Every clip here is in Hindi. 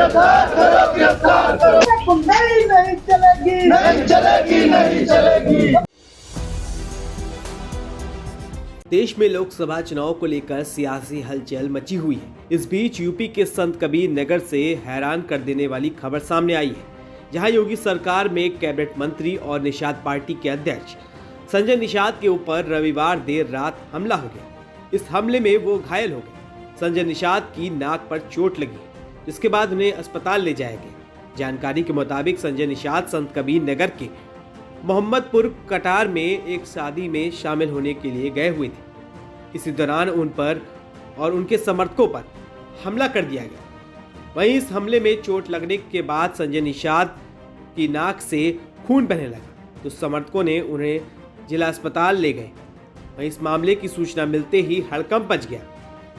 नहीं चलेगी, नहीं चलेगी, नहीं चलेगी। देश में लोकसभा चुनाव को लेकर सियासी हलचल मची हुई है। इस बीच यूपी के संत कबीर नगर से हैरान कर देने वाली खबर सामने आई है, जहां योगी सरकार में कैबिनेट मंत्री और निषाद पार्टी के अध्यक्ष संजय निषाद के ऊपर रविवार देर रात हमला हो गया। इस हमले में वो घायल हो गए। संजय निषाद की नाक पर चोट लगी, जिसके बाद उन्हें अस्पताल ले जाया गया। जानकारी के मुताबिक संजय निषाद संत कबीर नगर के मोहम्मदपुर कटार में एक शादी में शामिल होने के लिए गए हुए थे। इसी दौरान उन पर और उनके समर्थकों पर हमला कर दिया गया। वहीं इस हमले में चोट लगने के बाद संजय निषाद की नाक से खून बहने लगा, तो समर्थकों ने उन्हें जिला अस्पताल ले गए। वहीं इस मामले की सूचना मिलते ही हड़कंप मच गया।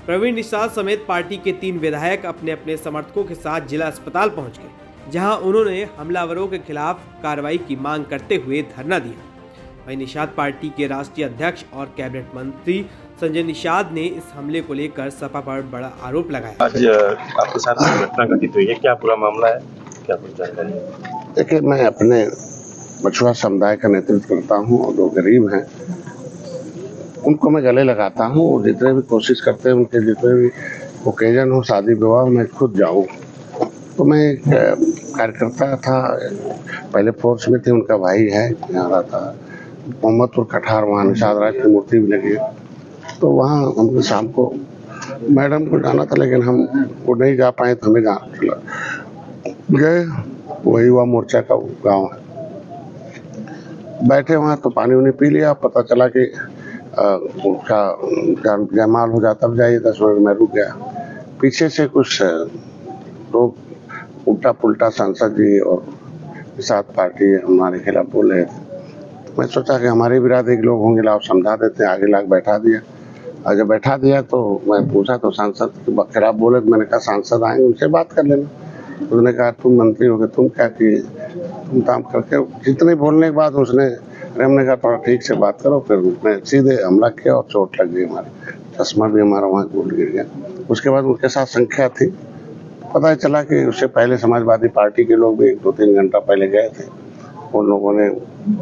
प्रवीण निषाद समेत पार्टी के 3 विधायक अपने अपने समर्थकों के साथ जिला अस्पताल पहुंच गए, जहां उन्होंने हमलावरों के खिलाफ कार्रवाई की मांग करते हुए धरना दिया। वहीं निषाद पार्टी के राष्ट्रीय अध्यक्ष और कैबिनेट मंत्री संजय निषाद ने इस हमले को लेकर सपा पर बड़ा आरोप लगाया। आज आपके साथ घटना घटित हुई है, क्या पूरा मामला है, क्या कुछ जानकारी है? देखिए, मैं अपने मछुआ समुदाय का नेतृत्व करता हूं और जो गरीब हैं उनको मैं गले लगाता हूं, और जितने भी कोशिश करते हैं उनके जितने भी ओकेजन हो, शादी विवाह, मैं खुद जाऊं। तो मैं एक कार्यकर्ता था, पहले फोर्स में थे, उनका भाई है, यहाँ रहा था मोहम्मदपुर कठार, वहाँ निषाद राज की मूर्ति भी लगी है। तो वहाँ हमको शाम को मैडम को जाना था, लेकिन हम वो नहीं जा पाए, तो हमें गए। वही हुआ मोर्चा का गांव है। बैठे वहाँ तो पानी उन्हें पी लिया। पता चला कि उसका जयमाल हो जाता, जाइए 10 मिनट में रुक गया। पीछे से कुछ लोग उल्टा पुल्टा सांसद जी और निषाद पार्टी हमारे खिलाफ बोल रहे थे। तो मैं सोचा कि हमारे बिरादरी के लोग होंगे, लाओ समझा देते हैं। आगे लाके बैठा दिया, और जब बैठा दिया तो मैं पूछा तो सांसद के खिलाफ बोले। तो मैंने कहा सांसद आएंगे, उनसे बात कर लेना। तो उसने कहा तुम मंत्री हो गए, तुम क्या किए, तुम काम करके। जितने बोलने के बाद उसने, हमने कहा थोड़ा ठीक से बात करो। फिर उसने सीधे हमला किया और चोट लग गई, हमारे चश्मा भी हमारा वहाँ गोल गिर गया। उसके बाद उनके साथ संख्या थी। पता चला कि उससे पहले समाजवादी पार्टी के लोग भी 2-3 घंटा पहले गए थे। उन लोगों ने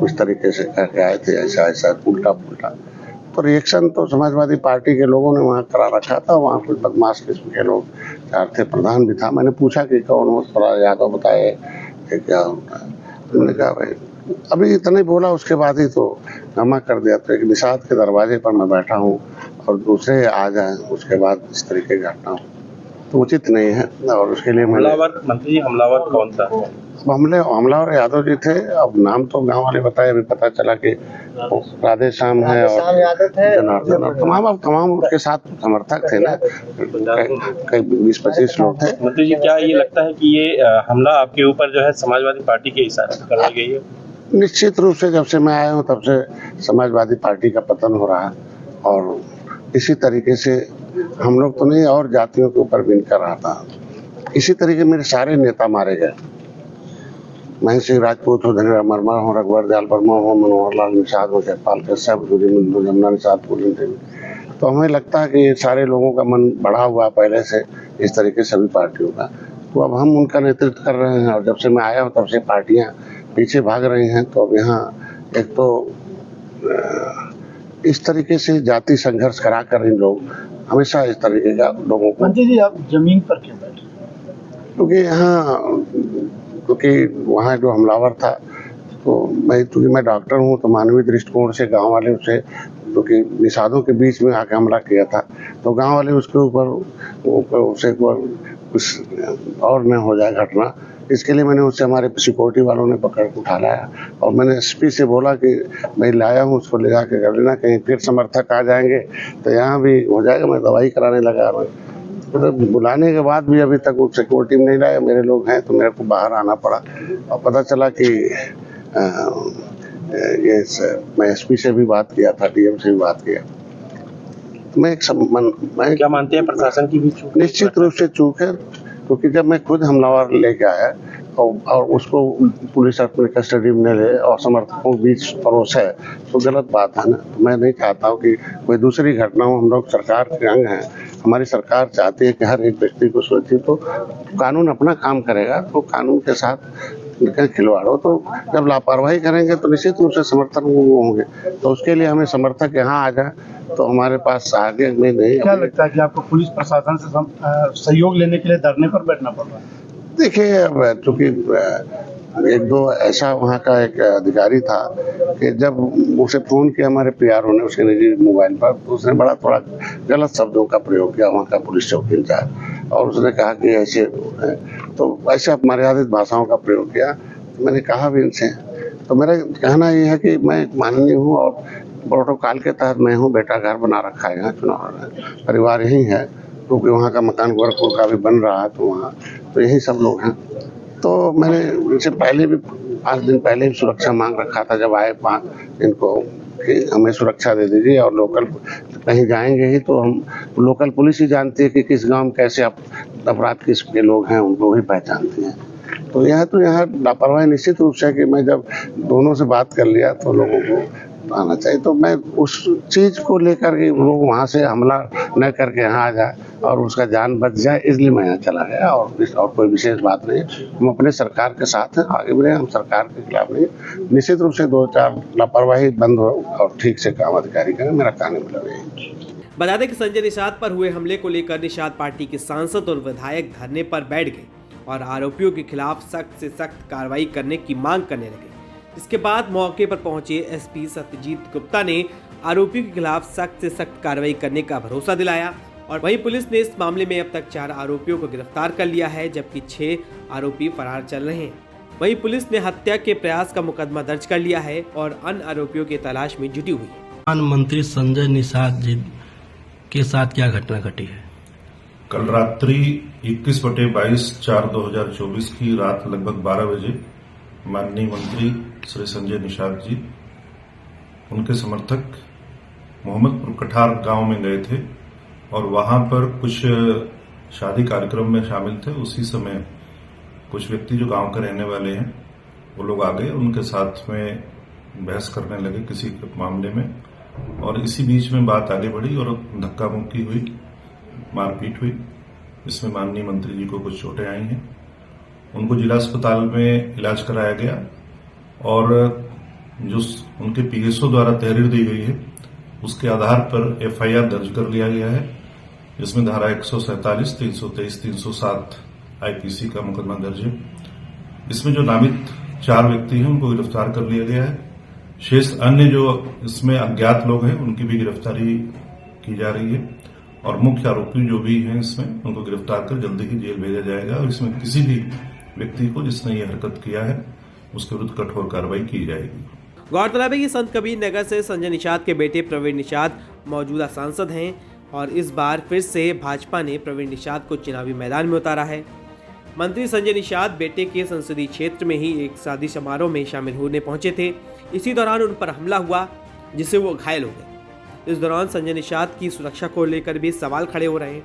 उस तरीके से कह के आए थे, ऐसा ऐसा उल्टा पुल्टा। तो रिएक्शन तो समाजवादी पार्टी के लोगों ने वहाँ करा रखा था। वहाँ कुछ बदमाश किस्म के लोग 4 थे, प्रधान भी था। मैंने पूछा कि कौन हो, थोड़ा यादव बताए क्या होता है। उन्होंने कहा भाई अभी इतना ही बोला, उसके बाद ही तो जमा कर दिया। तो एक निषाद के दरवाजे पर मैं बैठा हूँ और दूसरे आ जाए, उसके बाद इस तरीके की घटना हो तो उचित नहीं है। और उसके लिए मंत्री हमलावर कौन था? हमलावर यादव जी थे। अब नाम तो गांव वाले बताए, अभी पता चला कि राधे श्याम है और जनार्दन और तमाम उसके साथ समर्थक थे ना, कई 20-25 लोग थे। मंत्री जी, क्या ये लगता है कि ये हमला आपके ऊपर जो है समाजवादी पार्टी के इशारे से करवाई गई है? निश्चित रूप से जब से मैं आया हूँ तब से समाजवादी पार्टी का पतन हो रहा है, और इसी तरीके से हम लोग तो नहीं, और जातियों के ऊपर भी कर रहा था। इसी तरीके मेरे सारे नेता मारे गए। महेंद्र सिंह राजपूत हो, धनीराम वर्मा हो, रघुवर दयाल वर्मा हो, मनोहर लाल निषाद हो, जयपाल कश्यप, जमुना निषाद, पूजन देवी। तो हमें लगता है कि ये सारे लोगों का मन बढ़ा हुआ पहले से, इस तरीके सभी पार्टियों का। तो अब हम उनका नेतृत्व कर रहे हैं, और जब से मैं आया हूँ तब से पार्टियां पीछे भाग रही हैं। तो अब यहाँ एक तो इस तरीके से जाति संघर्ष करा कर इन लोग हमेशा इस तरीके का लोगों को। मंत्री जी, आप जमीन पर क्यों बैठे? क्योंकि वहाँ जो हमलावर था, तो क्योंकि मैं डॉक्टर हूँ, तो मानवीय दृष्टिकोण से गांव वाले उसे, क्योंकि निषादों के बीच में आके हमला किया था, तो गांव वाले उसके ऊपर उसे कुछ और न हो जाए घटना, इसके लिए मैंने उससे, हमारे सिक्योरिटी वालों ने पकड़ के उठा लाया। और मैंने एसपी से बोला कि मैं लाया हूँ, उसको ले जाके कर लेना, कहीं फिर समर्थक आ जाएंगे तो यहाँ भी हो जाएगा। मैं दवाई कराने लगा। तो बुलाने के बाद भी अभी तक वो सिक्योरिटी में नहीं लाया। मेरे लोग हैं तो मेरे को बाहर आना पड़ा, और पता चला कि मैं एसपी से भी बात किया था, डीएम से भी बात किया। मैं क्या मानते हैं प्रशासन की भी चूक? निश्चित रूप से चूक है, क्योंकि जब मैं खुद हमलावर लेके आया और उसको पुलिस अपने कस्टडी में ले और समर्थकों के बीच परोस है, तो गलत बात है ना। तो मैं नहीं चाहता हूँ कि कोई दूसरी घटना हो। हम लोग सरकार के अंग हैं, हमारी सरकार चाहती है कि हर एक व्यक्ति को सुरक्षित हो। कानून अपना काम करेगा तो कानून के साथ खिलवाड़ हो, तो जब लापरवाही करेंगे तो निश्चित रूप से समर्थन होंगे। तो उसके लिए हमें समर्थक यहाँ आ जाए तो हमारे पास आगे में नहीं। क्या लगता है कि आपको पुलिस प्रशासन से सहयोग लेने के लिए धरने पर बैठना पड़ रहा है? देखिए, अब चूंकि एक दो ऐसा वहाँ का एक अधिकारी था कि जब उसे फोन किया हमारे पीआरओ ने उसके निजी मोबाइल पर, तो उसने बड़ा थोड़ा गलत शब्दों का प्रयोग किया वहाँ का पुलिस चौकी इंचार्ज, और उसने कहा कि ऐसे तो ऐसे अपमर्यादित भाषाओं का प्रयोग किया। तो मैंने कहा भी इनसे, तो मेरा कहना ये है कि मैं माननीय हूँ और प्रोटोकॉल के तहत मैं हूँ। बेटा घर बना रखा है यहाँ, चुनाव परिवार यही है, क्योंकि वहाँ का मकान गोरखपुर का भी बन रहा है, तो वहाँ तो यही सब लोग हैं। तो मैंने इनसे पहले भी 5 दिन पहले भी सुरक्षा मांग रखा था जब आए इनको कि हमें सुरक्षा दे दीजिए, और लोकल कहीं जाएंगे ही तो हम लोकल पुलिस ही जानती है कि किस गांव में कैसे अपराध किसके लोग हैं, उनको भी पहचानती हैं। तो यहाँ लापरवाही निश्चित रूप से कि मैं जब दोनों से बात कर लिया तो लोगों को आना चाहिए, तो मैं उस चीज को लेकर के लोग वहाँ से हमला न करके यहाँ आ जाए और उसका जान बच जाए, इसलिए मैं यहाँ चला गया। और कोई विशेष बात नहीं, हम अपने सरकार के साथ हैं, आगे बढ़े, हम सरकार के खिलाफ नहीं। निश्चित रूप से 2-4 लापरवाही बंद हो और ठीक से काम अधिकारी करें, मेरा काम मतलब यही। बता दें कि संजय निषाद पर हुए हमले को लेकर निषाद पार्टी के सांसद और विधायक धरने पर बैठ गए और आरोपियों के खिलाफ सख्त से सख्त कार्रवाई करने की मांग करने लगे। इसके बाद मौके पर पहुंचे एसपी सत्यजीत गुप्ता ने आरोपियों के खिलाफ सख्त से सख्त कार्रवाई करने का भरोसा दिलाया, और वहीं पुलिस ने इस मामले में अब तक 4 आरोपियों को गिरफ्तार कर लिया है, जबकि 6 आरोपी फरार चल रहे हैं। वहीं पुलिस ने हत्या के प्रयास का मुकदमा दर्ज कर लिया है और अन्य आरोपियों की तलाश में जुटी हुई है। प्रधानमंत्री संजय निषाद जी के साथ क्या घटना घटी है? कल रात्रि 21/22/2024 की रात लगभग 12 बजे माननीय मंत्री श्री संजय निषाद जी उनके समर्थक मोहम्मदपुर कठार गांव में गए थे और वहां पर कुछ शादी कार्यक्रम में शामिल थे। उसी समय कुछ व्यक्ति जो गांव के रहने वाले हैं वो लोग आ गए, उनके साथ में बहस करने लगे किसी मामले में, और इसी बीच में बात आगे बढ़ी और धक्का मुक्की हुई, मारपीट हुई। इसमें माननीय मंत्री जी को कुछ चोटें आई हैं, उनको जिला अस्पताल में इलाज कराया गया और जो उनके पीएसओ द्वारा तहरीर दी गई है उसके आधार पर एफआईआर दर्ज कर लिया गया है, जिसमें धारा 147, 323, 307 आईपीसी का मुकदमा दर्ज है। इसमें जो नामित 4 व्यक्ति हैं उनको गिरफ्तार कर लिया गया है। शेष अन्य जो इसमें अज्ञात लोग हैं उनकी भी गिरफ्तारी की जा रही है, और मुख्य आरोपी जो भी हैं इसमें उनको गिरफ्तार कर जल्दी ही जेल भेजा जाएगा, और इसमें किसी भी व्यक्ति को जिसने ये हरकत किया है उसके विरुद्ध कठोर कार्रवाई की जाएगी। गौरतलब है कि संत कबीर नगर से संजय निषाद के बेटे प्रवीण निषाद मौजूदा सांसद हैं, और इस बार फिर से भाजपा ने प्रवीण निषाद को चुनावी मैदान में उतारा है। मंत्री संजय निषाद बेटे के संसदीय क्षेत्र में ही एक शादी समारोह में शामिल होने पहुंचे थे। इसी दौरान उन पर हमला हुआ, जिससे वो घायल हो गए। इस दौरान संजय निषाद की सुरक्षा को लेकर भी सवाल खड़े हो रहे हैं।